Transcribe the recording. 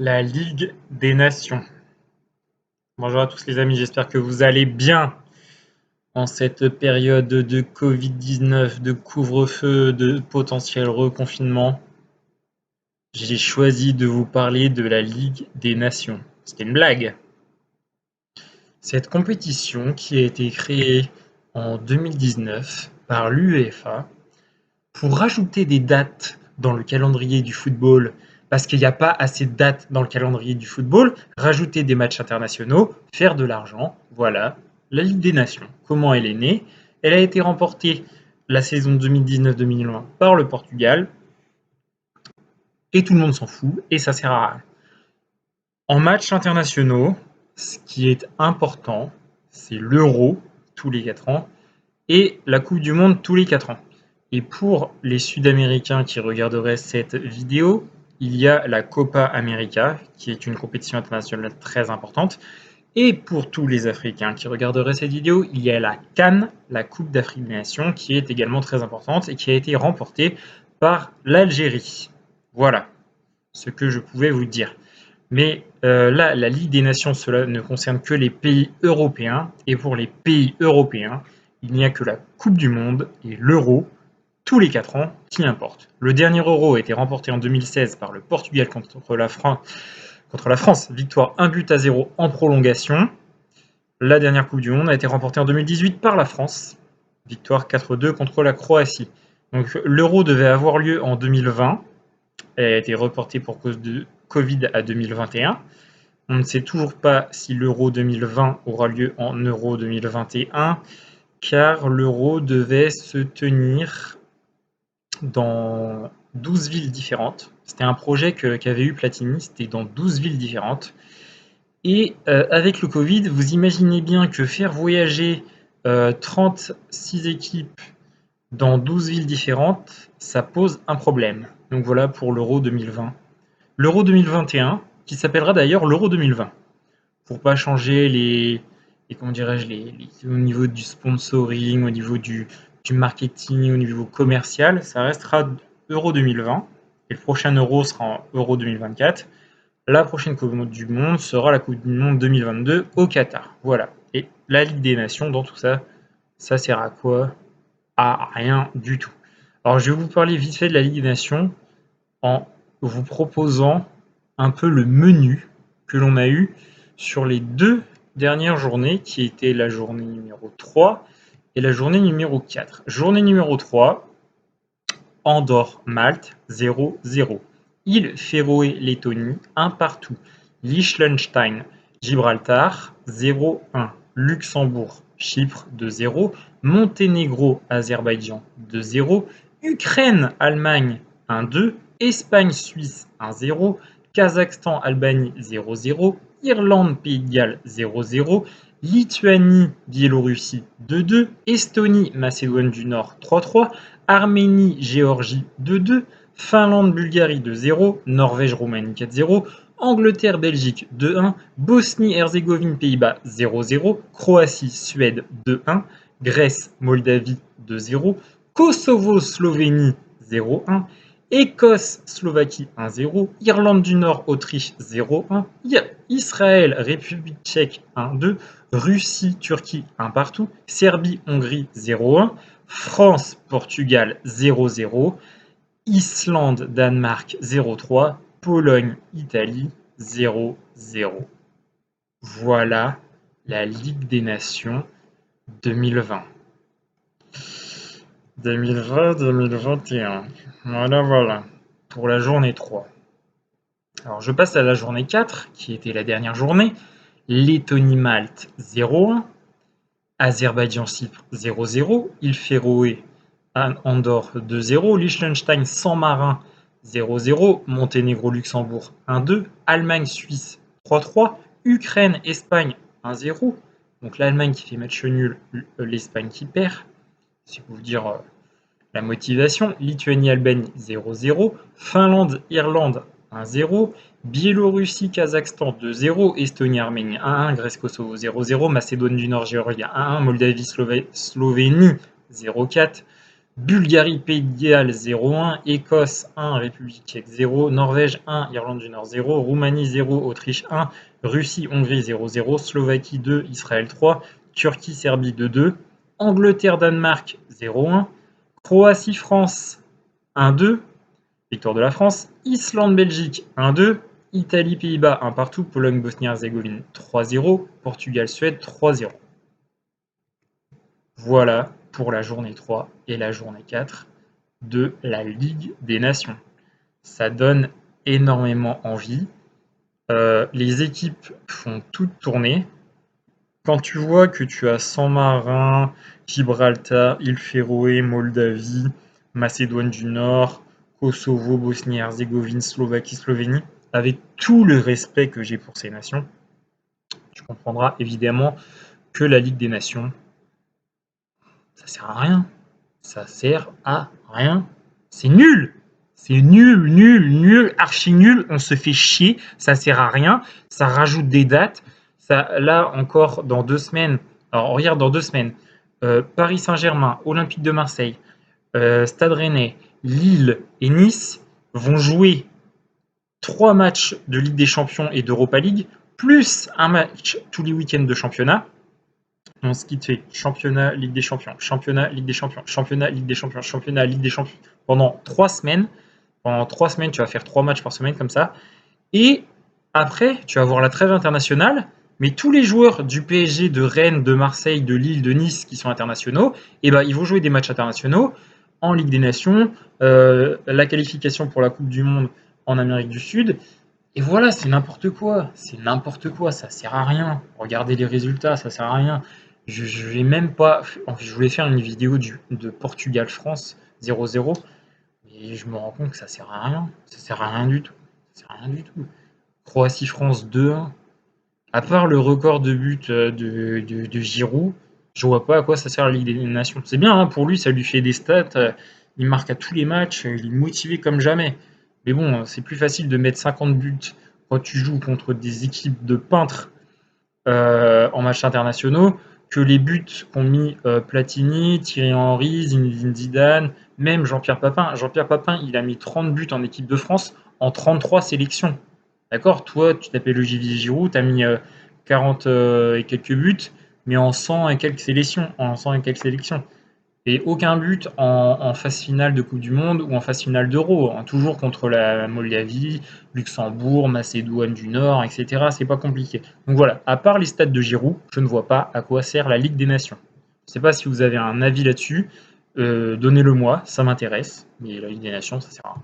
La Ligue des Nations. Bonjour à tous les amis, j'espère que vous allez bien en cette période de Covid-19, de couvre-feu, de potentiel reconfinement. J'ai choisi de vous parler de la Ligue des Nations. C'était une blague. Cette compétition qui a été créée en 2019 par l'UEFA pour rajouter des dates dans le calendrier du football, parce qu'il n'y a pas assez de dates dans le calendrier du football, rajouter des matchs internationaux, faire de l'argent, voilà, la Ligue des Nations. Comment elle est née? Elle a été remportée la saison 2019-2020 par le Portugal, et tout le monde s'en fout, et ça sert à rien. En matchs internationaux, ce qui est important, c'est l'Euro, tous les 4 ans, et la Coupe du Monde tous les 4 ans. Et pour les Sud-Américains qui regarderaient cette vidéo, il y a la Copa América, qui est une compétition internationale très importante. Et pour tous les Africains qui regarderaient cette vidéo, il y a la CAN, la Coupe d'Afrique des Nations, qui est également très importante et qui a été remportée par l'Algérie. Voilà ce que je pouvais vous dire. Mais là, la Ligue des Nations, cela ne concerne que les pays européens. Et pour les pays européens, il n'y a que la Coupe du Monde et l'Euro tous les 4 ans qui importent. Le dernier Euro a été remporté en 2016 par le Portugal contre la France. Victoire 1-0 en prolongation. La dernière Coupe du Monde a été remportée en 2018 par la France. Victoire 4-2 contre la Croatie. Donc l'Euro devait avoir lieu en 2020. Elle a été reportée pour cause de Covid à 2021. On ne sait toujours pas si l'Euro 2020 aura lieu en Euro 2021, car l'Euro devait se tenir dans 12 villes différentes. C'était un projet qu'avait eu Platini, c'était dans 12 villes différentes. Et avec le Covid, vous imaginez bien que faire voyager 36 équipes dans 12 villes différentes, ça pose un problème. Donc voilà pour l'Euro 2020. L'Euro 2021, qui s'appellera d'ailleurs l'Euro 2020, pour pas changer comment dirais-je, au niveau du sponsoring, au niveau du marketing, au niveau commercial, ça restera Euro 2020. Et le prochain Euro sera en Euro 2024. La prochaine Coupe du Monde sera la Coupe du Monde 2022 au Qatar. Voilà. Et la Ligue des Nations, dans tout ça, ça sert à quoi? À rien du tout. Alors, je vais vous parler vite fait de la Ligue des Nations en vous proposant un peu le menu que l'on a eu sur les 2 dernières journées, qui étaient la journée numéro 3 et la journée numéro 4. Journée numéro 3, Andorre, Malte, 0-0. Île Féroé, Lettonie, 1 partout. Liechtenstein, Gibraltar, 0-1. Luxembourg, Chypre, 2-0. Monténégro, Azerbaïdjan, 2-0. Ukraine, Allemagne, 1-2. Espagne, Suisse, 1-0. Kazakhstan, Albanie, 0-0. Irlande, Pays de Galles, 0-0. Lituanie, Biélorussie, 2-2. Estonie, Macédoine du Nord, 3-3. Arménie, Géorgie, 2-2. Finlande, Bulgarie, 2-0. Norvège, Roumanie, 4-0. Angleterre, Belgique, 2-1. Bosnie-Herzégovine, Pays-Bas, 0-0. Croatie, Suède, 2-1. Grèce, Moldavie, 2-0. Kosovo, Slovénie, 0-1. Écosse, Slovaquie, 1-0. Irlande du Nord, Autriche, 0-1. Israël, République tchèque, 1-2. Russie, Turquie, 1 partout. Serbie, Hongrie, 0-1. France, Portugal, 0-0. Islande, Danemark, 0-3. Pologne, Italie, 0-0. Voilà la Ligue des Nations 2020. 2020-2021. Voilà. Pour la journée 3. Alors je passe à la journée 4, qui était la dernière journée. Lettonie-Malte, 0-1. Azerbaïdjan-Chypre, 0-0. Île Féroé, Andorre, 2-0. Liechtenstein, San Marin, 0-0. Monténégro-Luxembourg, 1-2. Allemagne-Suisse, 3-3. Ukraine-Espagne, 1-0. Donc l'Allemagne qui fait match nul, l'Espagne qui perd. C'est pour vous dire la motivation. Lituanie-Albanie, 0-0. Finlande-Irlande, 1-0. Biélorussie, Kazakhstan, 2-0. Estonie-Arménie, 1-1. Grèce-Kosovo, 0-0. Macédoine du Nord, Géorgie, 1-1. Moldavie, Slovénie, 0-4. Bulgarie, Pays de Galles 0-1, Écosse 1, République tchèque 0, Norvège 1, Irlande du Nord 0, Roumanie 0, Autriche 1, Russie, Hongrie 0-0, Slovaquie 2, Israël 3, Turquie, Serbie 2-2, Angleterre, Danemark 0-1, Croatie, France 1-2, victoire de la France, Islande, Belgique 1-2, Italie, Pays-Bas 1 partout, Pologne, Bosnie-Herzégovine 3-0, Portugal, Suède 3-0. Voilà pour la journée 3 et la journée 4 de la Ligue des Nations. Ça donne énormément envie. Les équipes font toutes tourner. Quand tu vois que tu as San Marin, Gibraltar, Îles Féroé, Moldavie, Macédoine du Nord, Kosovo, Bosnie-Herzégovine, Slovaquie, Slovénie, avec tout le respect que j'ai pour ces nations, tu comprendras évidemment que la Ligue des Nations, ça sert à rien. Ça sert à rien. C'est nul. C'est nul, nul, nul, archi nul. On se fait chier. Ça sert à rien. Ça rajoute des dates. Ça, là encore, dans 2 semaines. Alors, regarde, dans 2 semaines. Paris Saint-Germain, Olympique de Marseille, Stade Rennais, Lille et Nice vont jouer 3 matchs de Ligue des Champions et d'Europa League, plus un match tous les week-ends de championnat. Donc, ce qui te fait championnat, Ligue des Champions, championnat, Ligue des Champions, championnat, Ligue des Champions, championnat, Ligue des Champions, pendant 3 semaines. Pendant 3 semaines, tu vas faire 3 matchs par semaine comme ça. Et après, tu vas avoir la trêve internationale, mais tous les joueurs du PSG, de Rennes, de Marseille, de Lille, de Nice qui sont internationaux, eh ben, ils vont jouer des matchs internationaux en Ligue des Nations, la qualification pour la Coupe du Monde en Amérique du Sud. Et voilà, c'est n'importe quoi. C'est n'importe quoi. Ça sert à rien. Regardez les résultats, ça sert à rien. Je vais même pas. Je voulais faire une vidéo de Portugal-France 0-0, et je me rends compte que ça sert à rien. Ça sert à rien du tout. Ça sert à rien du tout. Croatie-France 2-1. À part le record de buts de Giroud, je vois pas à quoi ça sert la Ligue des Nations. C'est bien, hein, pour lui, ça lui fait des stats. Il marque à tous les matchs, il est motivé comme jamais. Mais bon, c'est plus facile de mettre 50 buts quand tu joues contre des équipes de peintres en matchs internationaux que les buts qu'ont mis Platini, Thierry Henry, Zinedine Zidane, même Jean-Pierre Papin. Jean-Pierre Papin, il a mis 30 buts en équipe de France en 33 sélections. D'accord? Toi, tu t'appelles Olivier Giroud, tu as mis 40 et quelques buts, mais en 100 et quelques sélections. En 100 et quelques sélections. Et aucun but en phase finale de Coupe du Monde ou en phase finale d'Euro, hein, toujours contre la Moldavie, Luxembourg, Macédoine du Nord, etc. C'est pas compliqué. Donc voilà, à part les stats de Giroud, je ne vois pas à quoi sert la Ligue des Nations. Je ne sais pas si vous avez un avis là-dessus, donnez-le moi, ça m'intéresse, mais la Ligue des Nations, ça sert à rien.